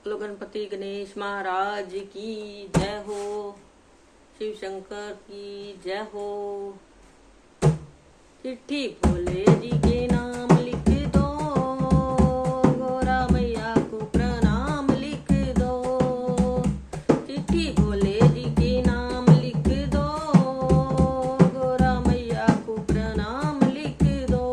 बोलो गणपति गणेश महाराज की जय हो। शिव शंकर की जय हो। चिट्ठी भोले जी के नाम लिख दो, गोरा मैया को प्रणाम लिख दो। चिट्ठी भोले जी के नाम लिख दो, गोरा मैया को प्रणाम लिख दो।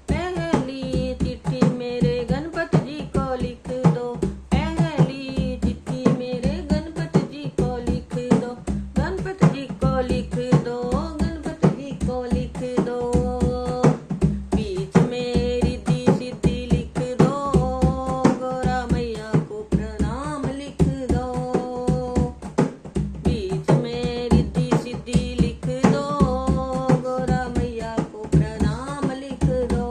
पहली चिट्ठी मेरे गणपति जी को लिख दो, पहली चिट्ठी मेरे गणपति जी को लिख दो, गणपति जी को लिख दो, गणपति जी को लिख दो। बीच में रिद्धि सिद्धि लिख दो, गोरा मैया को प्रणाम लिख दो। बीच में रिद्धि सिद्धि लिख दो, गोरा मैया को प्रणाम लिख दो।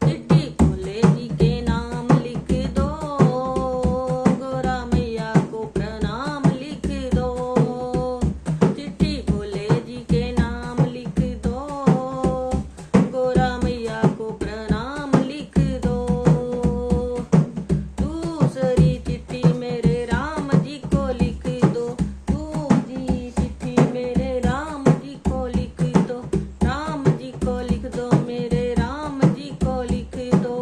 चिट्ठी भोले जी के नाम लिख दो, गोरा मैया को प्रणाम लिख दो। चिट्ठी भोले जी के नाम लिख दो, गोरा मैया को प्रणाम लिख दो। दूसरी चिट्ठी मेरे राम जी को लिख दो, दूसरी चिट्ठी मेरे राम जी को लिख दो, राम जी को लिख दो, मेरे राम जी को लिख दो।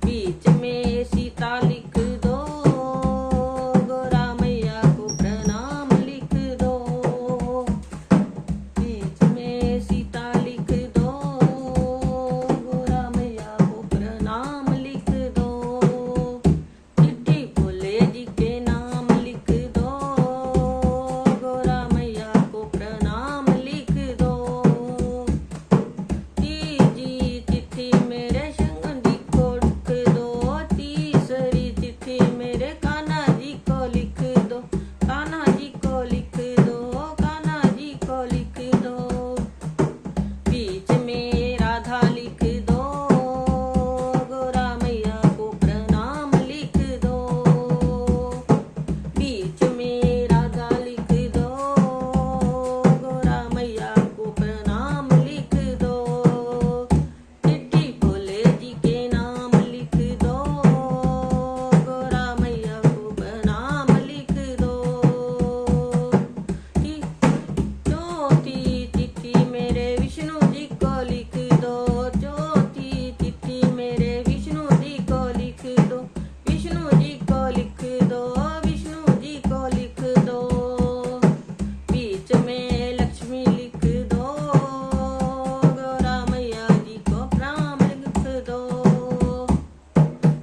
बीच में सीता लिख दो, गोरा मैया को प्रणाम लिख दो। बीच में सीता लिख दो, गोरा मैया को प्रणाम लिख दो। चिट्ठी भोले जी के नाम लिख दो, गोरा मैया को प्रणाम लिख दो। तीसरी चिट्ठी मेरे शंकर जी को लिख दो, तीसरी चिट्ठी मेरे कान्हा जी को लिख दो, कान्हा जी को लिख दो, कान्हा जी को लिख दो। बीच में राधा लिख दो, गोरा मैया को प्रणाम लिख दो। बीच में राधा लिख दो, गोरा मैया को प्रणाम लिख दो। चिट्ठी भोले जी के नाम लिख दो, गोरा मैया को प्रणाम लिख दो। चौथी चिट्ठी मेरे विष्णु जी को लिख दो, चौथी चिट्ठी मेरे विष्णु जी को लिख दो, विष्णु जी को लिख दो, विष्णु जी को लिख दो। बीच में लक्ष्मी लिख दो, गोरा मैया जी को प्रणाम लिख दो।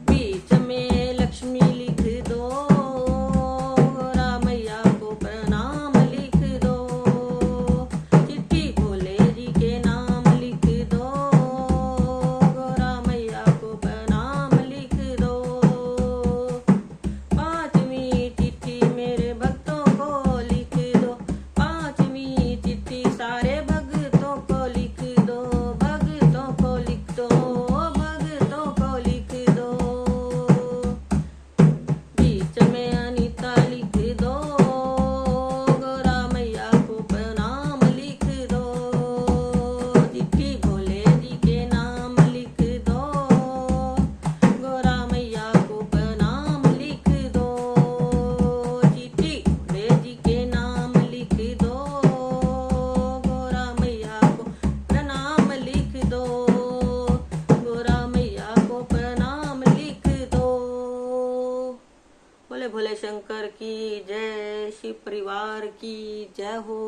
बीच में लक्ष्मी लिख दो, गोरा मैया को प्रणाम लिख दो। चिट्ठी भोले जी के नाम लिख दो, गोरा मैया को प्रणाम लिख दो। पांचवी चिट्ठी मेरे भक्तों को लिख दो, पांचवी चिट्ठी सारे भक्तों को लिख दो, भक्तों को लिख दो, भक्तों को लिख दो। बीच में अनीता लिख दो, गोरा मैया को प्रणाम लिख दो। चिट्ठी भोले जी के नाम लिख दो, गोरा मैया को प्रणाम लिख दो। चिट्ठी भोले जी के नाम लिख दो, गोरा मैया को प्रणाम लिख दो, गोरा मैया को प्रणाम लिख दो। भोले भोले शंकर की जय, शिव परिवार की जय हो।